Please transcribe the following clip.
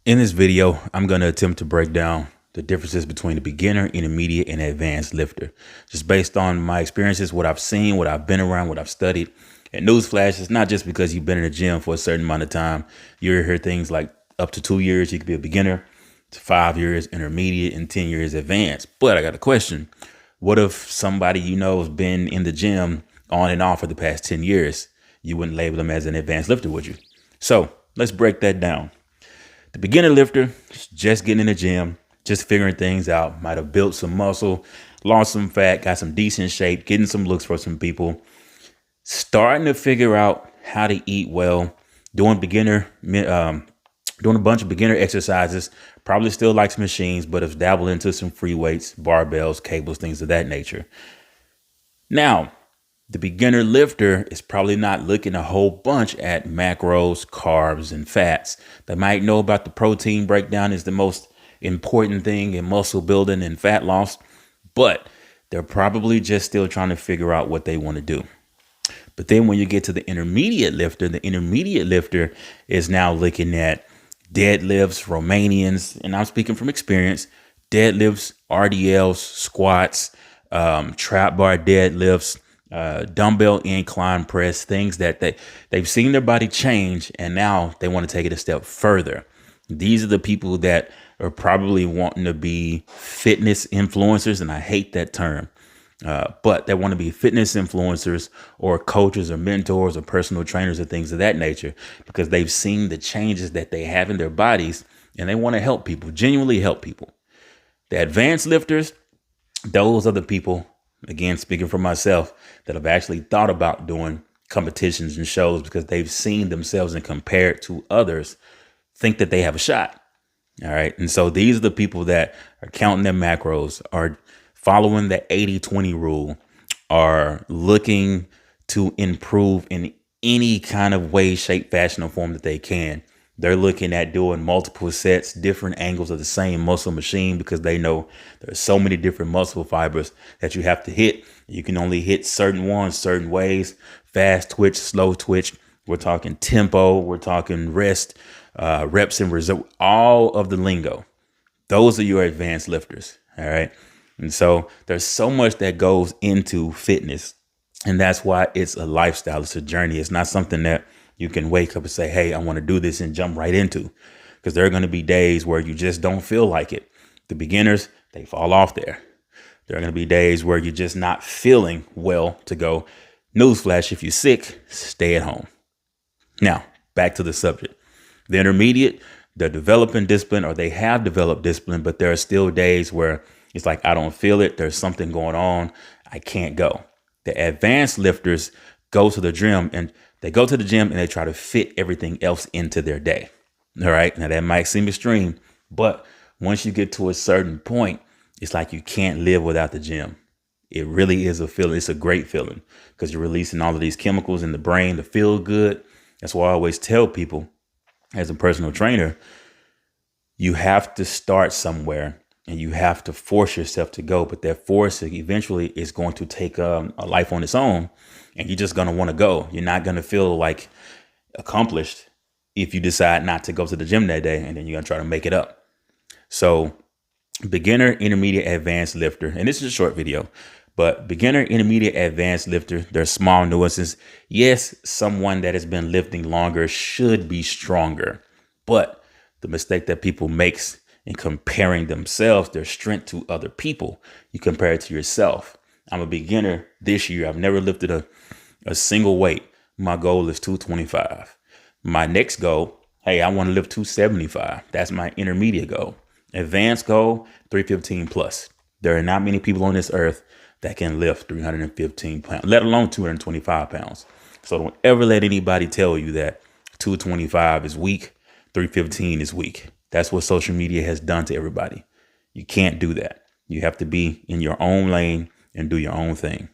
In this video, I'm going to attempt to break down the differences between the beginner, intermediate, and advanced lifter. Just based on my experiences, what I've seen, what I've been around, what I've studied. And newsflash, it's not just because you've been in the gym for a certain amount of time. You hear things like up to 2 years, you could be a beginner, to 5 years intermediate, and 10 years advanced. But I got a question. What if somebody you know has been in the gym on and off for the past 10 years? You wouldn't label them as an advanced lifter, would you? So let's break that down. The beginner lifter, just getting in the gym, just figuring things out, might have built some muscle, lost some fat, got some decent shape, getting some looks for some people, starting to figure out how to eat well, doing a bunch of beginner exercises, probably still likes machines, but has dabbled into some free weights, barbells, cables, things of that nature. Now, the beginner lifter is probably not looking a whole bunch at macros, carbs, and fats. They might know about the protein breakdown is the most important thing in muscle building and fat loss, but they're probably just still trying to figure out what they want to do. But then when you get to the intermediate lifter is now looking at deadlifts, Romanians, and I'm speaking from experience, deadlifts, RDLs, squats, trap bar deadlifts, dumbbell incline press, things that they've seen their body change and now they want to take it a step further. These are the people that are probably wanting to be fitness influencers, and I hate that term, but they want to be fitness influencers or coaches or mentors or personal trainers or things of that nature because they've seen the changes that they have in their bodies and they want to help people, genuinely help people. The advanced lifters, those are the people, again, speaking for myself, that have actually thought about doing competitions and shows because they've seen themselves and compared to others, think that they have a shot. All right. And so these are the people that are counting their macros, are following the 80-20 rule, are looking to improve in any kind of way, shape, fashion, or form that they can. They're looking at doing multiple sets, different angles of the same muscle machine because they know there's so many different muscle fibers that you have to hit. You can only hit certain ones, certain ways, fast twitch, slow twitch. We're talking tempo. We're talking rest, reps and reserve, all of the lingo. Those are your advanced lifters. All right. And so there's so much that goes into fitness. And that's why it's a lifestyle. It's a journey. It's not something that you can wake up and say, hey, I want to do this and jump right into, because there are going to be days where you just don't feel like it. The beginners, they fall off there. There are going to be days where you're just not feeling well to go. Newsflash, if you're sick, stay at home. Now, back to the subject. The intermediate, they're developing discipline, or they have developed discipline, but there are still days where it's like, I don't feel it. There's something going on. I can't go. The advanced lifters go to the gym and they try to fit everything else into their day. All right. Now that might seem extreme, but once you get to a certain point, it's like you can't live without the gym. It really is a feeling. It's a great feeling because you're releasing all of these chemicals in the brain to feel good. That's why I always tell people as a personal trainer, you have to start somewhere and you have to force yourself to go. But that force eventually is going to take a life on its own. And you're just going to want to go. You're not going to feel like accomplished if you decide not to go to the gym that day, and then you're going to try to make it up. So beginner, intermediate, advanced lifter. And this is a short video, but beginner, intermediate, advanced lifter, there's small nuances. Yes, someone that has been lifting longer should be stronger. But the mistake that people makes in comparing themselves, their strength to other people, you compare it to yourself. I'm a beginner this year. I've never lifted a single weight. My goal is 225. My next goal, hey, I want to lift 275. That's my intermediate goal. Advanced goal, 315 plus. There are not many people on this earth that can lift 315 pounds, let alone 225 pounds. So don't ever let anybody tell you that 225 is weak, 315 is weak. That's what social media has done to everybody. You can't do that. You have to be in your own lane and do your own thing.